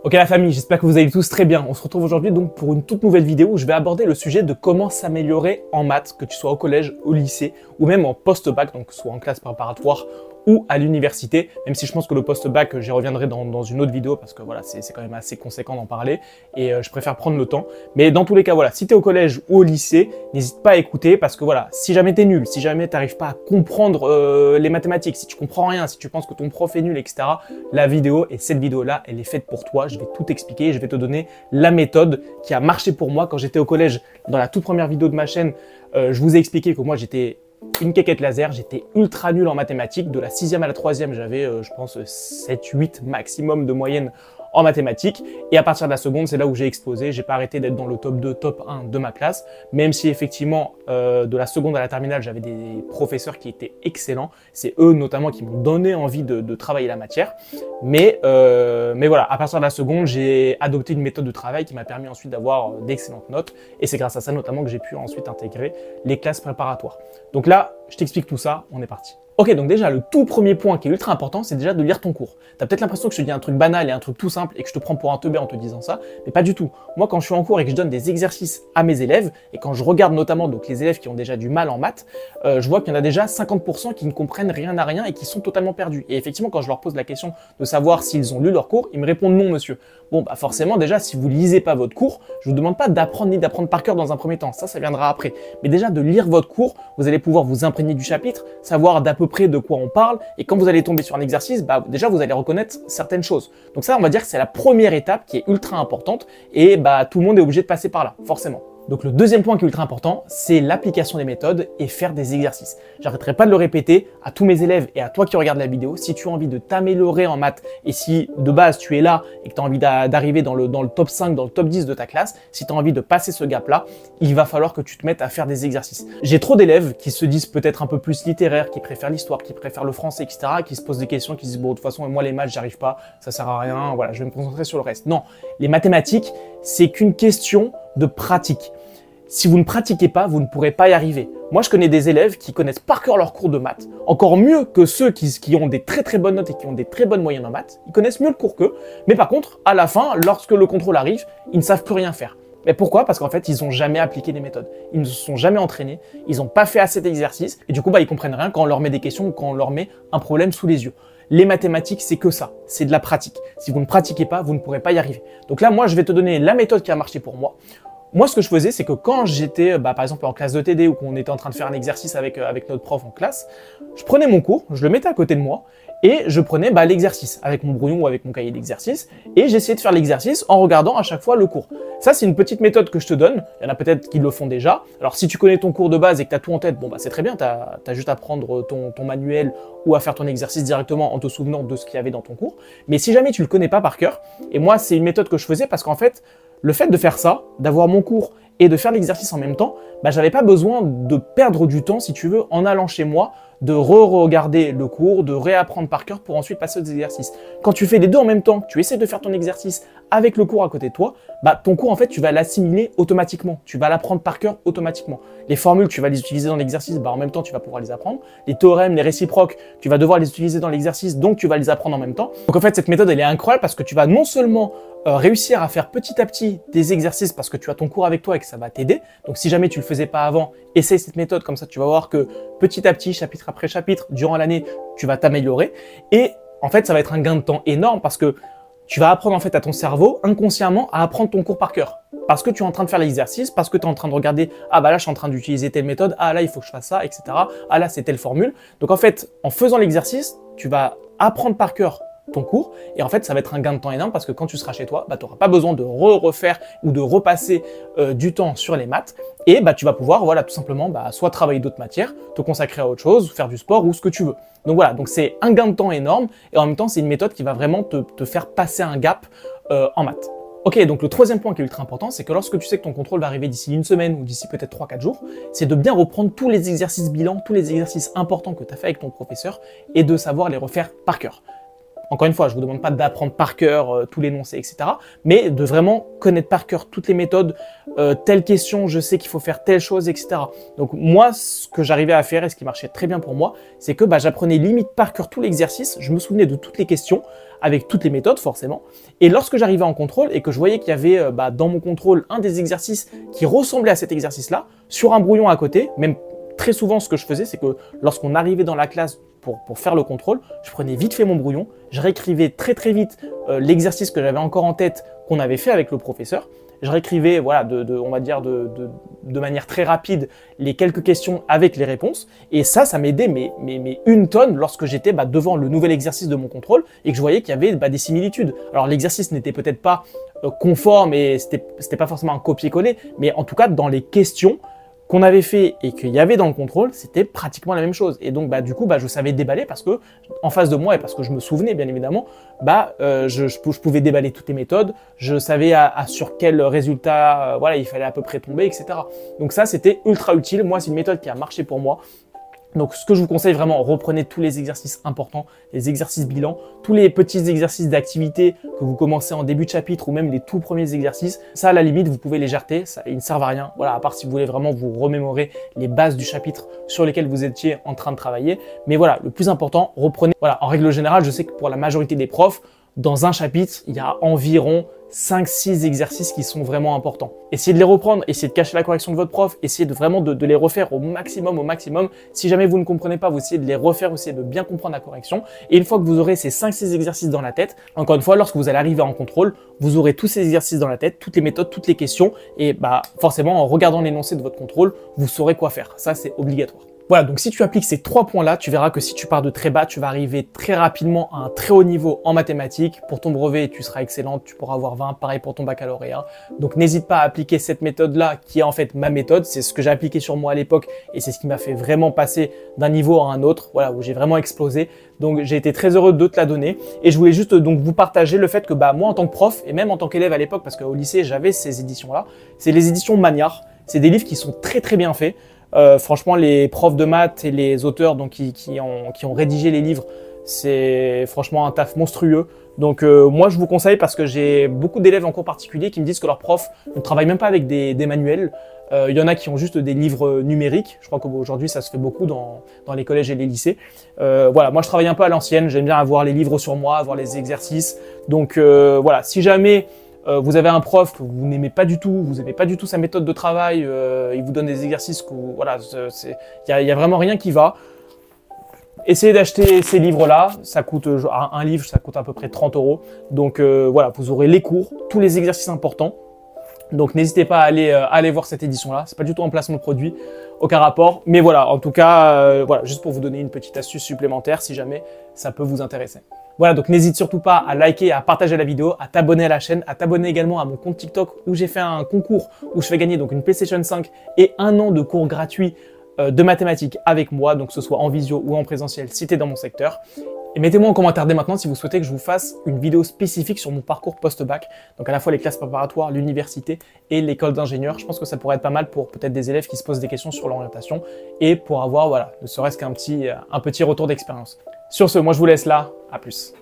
Ok la famille, j'espère que vous allez tous très bien. On se retrouve aujourd'hui donc pour une toute nouvelle vidéo où je vais aborder le sujet de comment s'améliorer en maths, que tu sois au collège, au lycée ou même en post-bac, donc soit en classe préparatoire ou à l'université, même si je pense que le post-bac, j'y reviendrai dans une autre vidéo parce que voilà, c'est quand même assez conséquent d'en parler et je préfère prendre le temps. Mais dans tous les cas, voilà, si tu es au collège ou au lycée, n'hésite pas à écouter parce que voilà, si jamais tu es nul, si jamais tu n'arrives pas à comprendre les mathématiques, si tu comprends rien, si tu penses que ton prof est nul, etc., la vidéo et cette vidéo-là, elle est faite pour toi. Je vais tout expliquer, je vais te donner la méthode qui a marché pour moi quand j'étais au collège. Dans la toute première vidéo de ma chaîne, je vous ai expliqué que moi j'étais une quéquette laser, j'étais ultra nul en mathématiques. De la 6e à la 3e, j'avais, je pense, 7-8 maximum de moyenne en mathématiques. Et à partir de la seconde, c'est là où j'ai explosé. J'ai pas arrêté d'être dans le top 2, top 1 de ma classe. Même si effectivement, de la seconde à la terminale, j'avais des professeurs qui étaient excellents. C'est eux notamment qui m'ont donné envie de travailler la matière. Mais voilà, à partir de la seconde, j'ai adopté une méthode de travail qui m'a permis ensuite d'avoir d'excellentes notes. Et c'est grâce à ça notamment que j'ai pu ensuite intégrer les classes préparatoires. Donc là, je t'explique tout ça, on est parti. Ok, donc déjà, le tout premier point qui est ultra important, c'est déjà de lire ton cours. T'as peut-être l'impression que je te dis un truc banal et un truc tout simple et que je te prends pour un teubé en te disant ça, mais pas du tout. Moi, quand je suis en cours et que je donne des exercices à mes élèves, et quand je regarde notamment donc les élèves qui ont déjà du mal en maths, je vois qu'il y en a déjà 50% qui ne comprennent rien à rien et qui sont totalement perdus. Et effectivement, quand je leur pose la question de savoir s'ils ont lu leur cours, ils me répondent non, monsieur. Bon, bah forcément, déjà, si vous lisez pas votre cours, je vous demande pas d'apprendre ni d'apprendre par cœur dans un premier temps. Ça viendra après. Mais déjà, de lire votre cours, vous allez pouvoir vous imprégner du chapitre, savoir d'à peu près de quoi on parle, et quand vous allez tomber sur un exercice, bah déjà, vous allez reconnaître certaines choses. Donc ça, on va dire que c'est la première étape qui est ultra importante, et bah tout le monde est obligé de passer par là, forcément. Donc le deuxième point qui est ultra important, c'est l'application des méthodes et faire des exercices. J'arrêterai pas de le répéter à tous mes élèves et à toi qui regardes la vidéo. Si tu as envie de t'améliorer en maths et si de base tu es là et que tu as envie d'arriver dans le top 5, dans le top 10 de ta classe, si tu as envie de passer ce gap-là, il va falloir que tu te mettes à faire des exercices. J'ai trop d'élèves qui se disent peut-être un peu plus littéraires, qui préfèrent l'histoire, qui préfèrent le français, etc., qui se posent des questions, qui se disent bon, de toute façon, moi les maths, j'arrive pas, ça sert à rien, voilà, je vais me concentrer sur le reste. Non, les mathématiques, c'est qu'une question de pratique. Si vous ne pratiquez pas, vous ne pourrez pas y arriver. Moi, je connais des élèves qui connaissent par cœur leurs cours de maths, encore mieux que ceux qui ont des très bonnes notes et qui ont des très bonnes moyennes en maths. Ils connaissent mieux le cours qu'eux, mais par contre, à la fin, lorsque le contrôle arrive, ils ne savent plus rien faire. Mais pourquoi? Parce qu'en fait, ils n'ont jamais appliqué les méthodes. Ils ne se sont jamais entraînés, ils n'ont pas fait assez d'exercices, et du coup, bah, ils comprennent rien quand on leur met des questions ou quand on leur met un problème sous les yeux. Les mathématiques, c'est que ça, c'est de la pratique. Si vous ne pratiquez pas, vous ne pourrez pas y arriver. Donc là, moi, je vais te donner la méthode qui a marché pour moi. Moi, ce que je faisais, c'est que quand j'étais, par exemple, en classe de TD ou qu'on était en train de faire un exercice avec notre prof en classe, je prenais mon cours, je le mettais à côté de moi et je prenais l'exercice avec mon brouillon ou avec mon cahier d'exercice et j'essayais de faire l'exercice en regardant à chaque fois le cours. Ça, c'est une petite méthode que je te donne. Il y en a peut-être qui le font déjà. Alors, si tu connais ton cours de base et que tu as tout en tête, bon, bah, c'est très bien. Tu as juste à prendre ton manuel ou à faire ton exercice directement en te souvenant de ce qu'il y avait dans ton cours. Mais si jamais tu le connais pas par cœur, et moi, c'est une méthode que je faisais parce qu'en fait, le fait de faire ça, d'avoir mon cours et de faire l'exercice en même temps, bah, j'avais pas besoin de perdre du temps, si tu veux, en allant chez moi, de re-regarder le cours, de réapprendre par cœur pour ensuite passer aux exercices. Quand tu fais les deux en même temps, que tu essaies de faire ton exercice avec le cours à côté de toi, bah, ton cours, en fait, tu vas l'assimiler automatiquement. Tu vas l'apprendre par cœur automatiquement. Les formules, tu vas les utiliser dans l'exercice, bah, en même temps, tu vas pouvoir les apprendre. Les théorèmes, les réciproques, tu vas devoir les utiliser dans l'exercice, donc tu vas les apprendre en même temps. Donc en fait, cette méthode, elle est incroyable parce que tu vas non seulement réussir à faire petit à petit des exercices parce que tu as ton cours avec toi et que ça va t'aider. Donc si jamais tu le faisais pas avant, essaye cette méthode, comme ça tu vas voir que petit à petit, chapitre après chapitre, durant l'année, tu vas t'améliorer. Et en fait, ça va être un gain de temps énorme parce que tu vas apprendre en fait à ton cerveau inconsciemment à apprendre ton cours par cœur. Parce que tu es en train de faire l'exercice, parce que tu es en train de regarder, ah bah là je suis en train d'utiliser telle méthode, ah là il faut que je fasse ça, etc. Ah là c'est telle formule. Donc en fait, en faisant l'exercice, tu vas apprendre par cœur ton cours et en fait ça va être un gain de temps énorme parce que quand tu seras chez toi, bah, tu n'auras pas besoin de refaire ou de repasser du temps sur les maths et bah, tu vas pouvoir voilà, tout simplement soit travailler d'autres matières, te consacrer à autre chose, faire du sport ou ce que tu veux. Donc voilà, donc c'est un gain de temps énorme et en même temps c'est une méthode qui va vraiment te faire passer un gap en maths. Ok, donc le troisième point qui est ultra important, c'est que lorsque tu sais que ton contrôle va arriver d'ici une semaine ou d'ici peut-être 3-4 jours, c'est de bien reprendre tous les exercices bilans, tous les exercices importants que tu as fait avec ton professeur et de savoir les refaire par cœur. Encore une fois, je vous demande pas d'apprendre par cœur tout l'énoncé, etc. Mais de vraiment connaître par cœur toutes les méthodes, telle question, je sais qu'il faut faire telle chose, etc. Donc moi, ce que j'arrivais à faire et ce qui marchait très bien pour moi, c'est que j'apprenais limite par cœur tout l'exercice, je me souvenais de toutes les questions, avec toutes les méthodes forcément. Et lorsque j'arrivais en contrôle et que je voyais qu'il y avait dans mon contrôle un des exercices qui ressemblait à cet exercice-là, sur un brouillon à côté, même très souvent ce que je faisais, c'est que lorsqu'on arrivait dans la classe pour faire le contrôle, je prenais vite fait mon brouillon, je réécrivais très vite l'exercice que j'avais encore en tête qu'on avait fait avec le professeur. Je réécrivais, voilà, on va dire de manière très rapide les quelques questions avec les réponses. Et ça m'aidait mais une tonne lorsque j'étais devant le nouvel exercice de mon contrôle et que je voyais qu'il y avait des similitudes. Alors l'exercice n'était peut-être pas conforme et c'était pas forcément un copier-coller, mais en tout cas dans les questions qu'on avait fait et qu'il y avait dans le contrôle, c'était pratiquement la même chose. Et donc, du coup, je savais déballer parce que, en face de moi, et parce que je me souvenais, bien évidemment, je pouvais déballer toutes les méthodes, je savais sur quel résultat, voilà, il fallait à peu près tomber, etc. Donc ça, c'était ultra utile. Moi, c'est une méthode qui a marché pour moi. Donc, ce que je vous conseille vraiment, reprenez tous les exercices importants, les exercices bilans, tous les petits exercices d'activité que vous commencez en début de chapitre ou même les tout premiers exercices. Ça, à la limite, vous pouvez les jarter, ils ne servent à rien. Voilà, à part si vous voulez vraiment vous remémorer les bases du chapitre sur lesquelles vous étiez en train de travailler. Mais voilà, le plus important, reprenez. Voilà, en règle générale, je sais que pour la majorité des profs, dans un chapitre, il y a environ 5-6 exercices qui sont vraiment importants. Essayez de les reprendre, essayez de cacher la correction de votre prof, essayez vraiment de les refaire au maximum. Si jamais vous ne comprenez pas, vous essayez de les refaire, vous essayez de bien comprendre la correction. Et une fois que vous aurez ces 5-6 exercices dans la tête, encore une fois, lorsque vous allez arriver en contrôle, vous aurez tous ces exercices dans la tête, toutes les méthodes, toutes les questions. Et forcément, en regardant l'énoncé de votre contrôle, vous saurez quoi faire. Ça, c'est obligatoire. Voilà, donc si tu appliques ces 3 points-là, tu verras que si tu pars de très bas, tu vas arriver très rapidement à un très haut niveau en mathématiques. Pour ton brevet, tu seras excellente, tu pourras avoir 20, pareil pour ton baccalauréat. Donc n'hésite pas à appliquer cette méthode-là, qui est en fait ma méthode. C'est ce que j'ai appliqué sur moi à l'époque et c'est ce qui m'a fait vraiment passer d'un niveau à un autre, voilà, où j'ai vraiment explosé. Donc j'ai été très heureux de te la donner et je voulais juste donc vous partager le fait que moi en tant que prof et même en tant qu'élève à l'époque, parce qu'au lycée j'avais ces éditions-là, c'est les éditions Magnard. C'est des livres qui sont très bien faits. Franchement, les profs de maths et les auteurs donc, qui ont rédigé les livres, c'est franchement un taf monstrueux. Donc moi, je vous conseille parce que j'ai beaucoup d'élèves en cours particulier qui me disent que leurs profs ne travaillent même pas avec des manuels. Il y en a qui ont juste des livres numériques. Je crois qu'aujourd'hui, ça se fait beaucoup dans les collèges et les lycées. Voilà, moi, je travaille un peu à l'ancienne. J'aime bien avoir les livres sur moi, avoir les exercices. Donc voilà, si jamais vous avez un prof que vous n'aimez pas du tout, vous n'aimez pas du tout sa méthode de travail, il vous donne des exercices que voilà, il y a vraiment rien qui va. Essayez d'acheter ces livres-là, ça coûte un livre, ça coûte à peu près 30 €. Donc voilà, vous aurez les cours, tous les exercices importants. Donc n'hésitez pas à aller voir cette édition-là. C'est pas du tout un placement de produit, aucun rapport. Mais voilà, en tout cas, voilà, juste pour vous donner une petite astuce supplémentaire si jamais ça peut vous intéresser. Voilà, donc n'hésite surtout pas à liker, à partager la vidéo, à t'abonner à la chaîne, à t'abonner également à mon compte TikTok où j'ai fait un concours où je fais gagner donc une PlayStation 5 et 1 an de cours gratuits de mathématiques avec moi, donc que ce soit en visio ou en présentiel si tu es dans mon secteur. Et mettez-moi en commentaire dès maintenant si vous souhaitez que je vous fasse une vidéo spécifique sur mon parcours post-bac, donc à la fois les classes préparatoires, l'université et l'école d'ingénieur. Je pense que ça pourrait être pas mal pour peut-être des élèves qui se posent des questions sur l'orientation et pour avoir, voilà, ne serait-ce qu'un petit retour d'expérience. Sur ce, moi je vous laisse là, à plus.